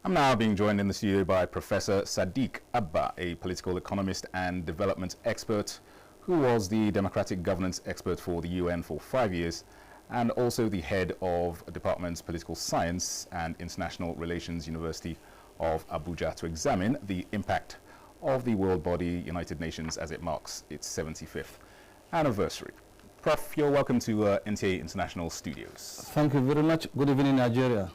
I'm now being joined in the studio by Professor Sadiq Abba, a political economist and development expert who was the democratic governance expert for the UN for 5 years and also the head of Department's Political Science and International Relations University of Abuja to examine the impact of the world body United Nations as it marks its 75th anniversary. Prof, you're welcome to NTA International Studios. Thank you very much. Good evening, Nigeria.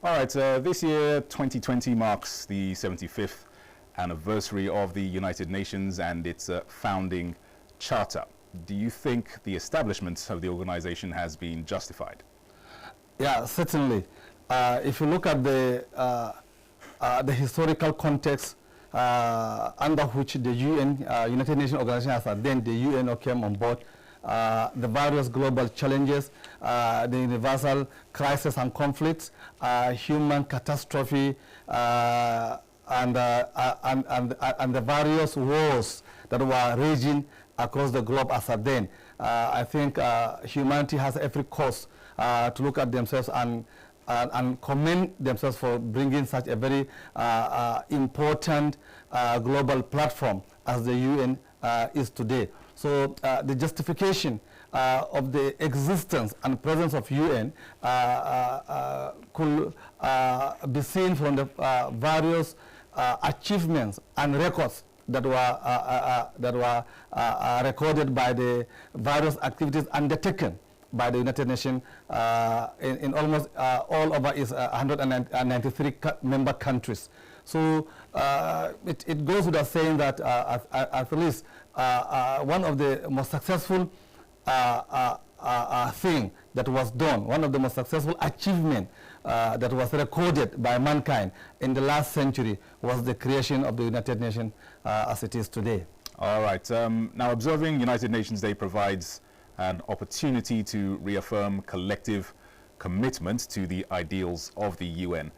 All right, this year, 2020, marks the 75th anniversary of the United Nations and its founding charter. Do you think the establishment of the organization has been justified? Yeah, certainly. If you look at the historical context under which the UN, United Nations organization has then the UN came on board, the various global challenges, the universal crisis and conflicts, human catastrophe, and the various wars that were raging across the globe as at then. I think humanity has every cause to look at themselves and commend themselves for bringing such a very important global platform as the UN is today. So the justification of the existence and presence of UN could be seen from the various achievements and records that were recorded by the various activities undertaken by the United Nations in almost all over its 193 member countries. So it goes without saying that at least one of the most successful thing that was done, one of the most successful achievement that was recorded by mankind in the last century was the creation of the United Nations as it is today. All right. Now, observing United Nations Day provides an opportunity to reaffirm collective commitment to the ideals of the UN.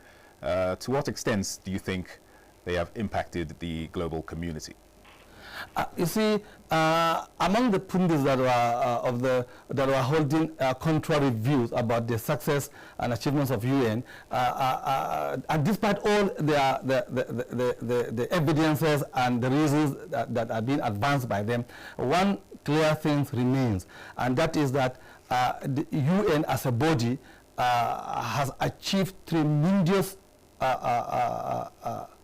To what extent do you think they have impacted the global community? You see, among the pundits that were holding contrary views about the success and achievements of UN, and despite all the evidences and the reasons that are being advanced by them, one clear thing remains, and that is that the UN as a body has achieved tremendous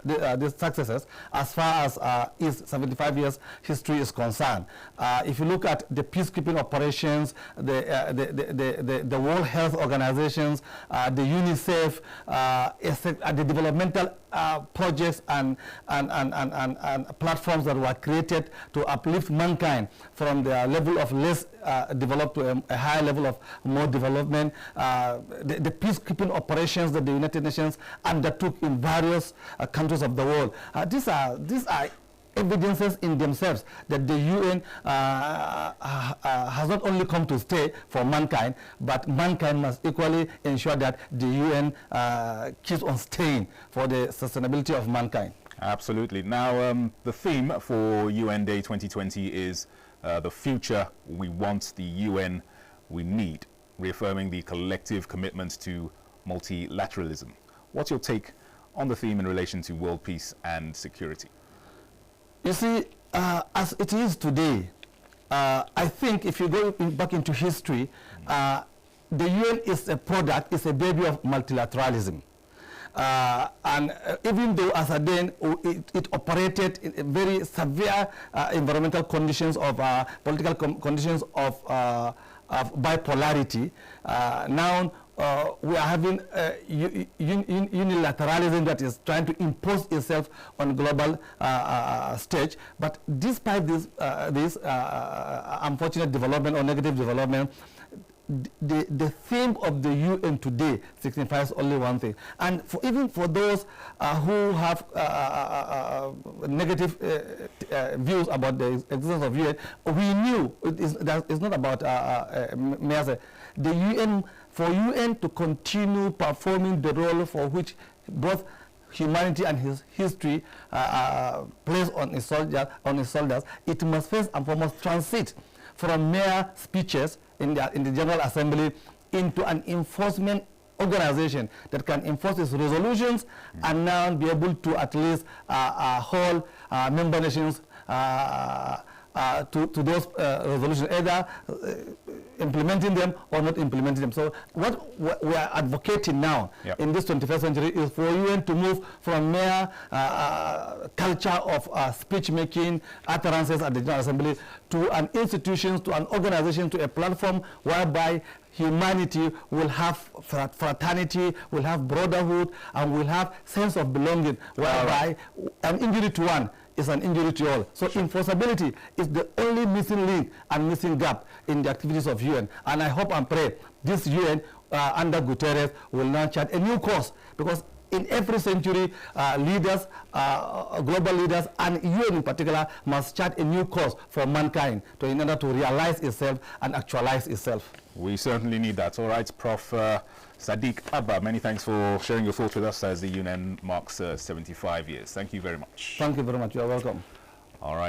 the successes as far as its 75 years history is concerned. If you look at the peacekeeping operations, the World Health Organizations, the UNICEF, the developmental projects and platforms that were created to uplift mankind from the level of less developed to a higher level of more development, the peacekeeping operations that the United Nations undertook in various countries of the world. These are evidences in themselves that the UN has not only come to stay for mankind, but mankind must equally ensure that the UN keeps on staying for the sustainability of mankind. Absolutely. Now, the theme for UN Day 2020 is the future we want, the UN we need, reaffirming the collective commitment to multilateralism. What's your take on the theme in relation to world peace and security? You see, as it is today, I think if you go back into history, the UN is a product, is a baby of multilateralism. And even though as then it operated in very severe environmental conditions of political conditions of bipolarity, now we are having unilateralism that is trying to impose itself on global stage. But despite this unfortunate development or negative development, the theme of the UN today signifies only one thing. And even for those who have negative views about the existence of UN, we knew it's not about the UN. For UN to continue performing the role for which both humanity and his history plays on its soldiers, it must first and foremost transit from mere speeches in the General Assembly into an enforcement organization that can enforce its resolutions and now be able to at least hold member nations to those resolutions, either implementing them or not implementing them. So what we are advocating now in this 21st century is for UN to move from mere culture of speech making, utterances at the General Assembly, to an institution, to an organization, to a platform whereby humanity will have fraternity, will have brotherhood, and will have sense of belonging, whereby an injury to one is an injury to all. So enforceability is the only missing link and missing gap in the activities of UN. And I hope and pray this UN under Guterres will now chart a new course, because in every century, leaders, global leaders, and UN in particular must chart a new course for mankind in order to realize itself and actualize itself. We certainly need that. All right, Prof. Sadiq Abba, many thanks for sharing your thoughts with us as the UN marks 75 years. Thank you very much. Thank you very much. You are welcome. All right.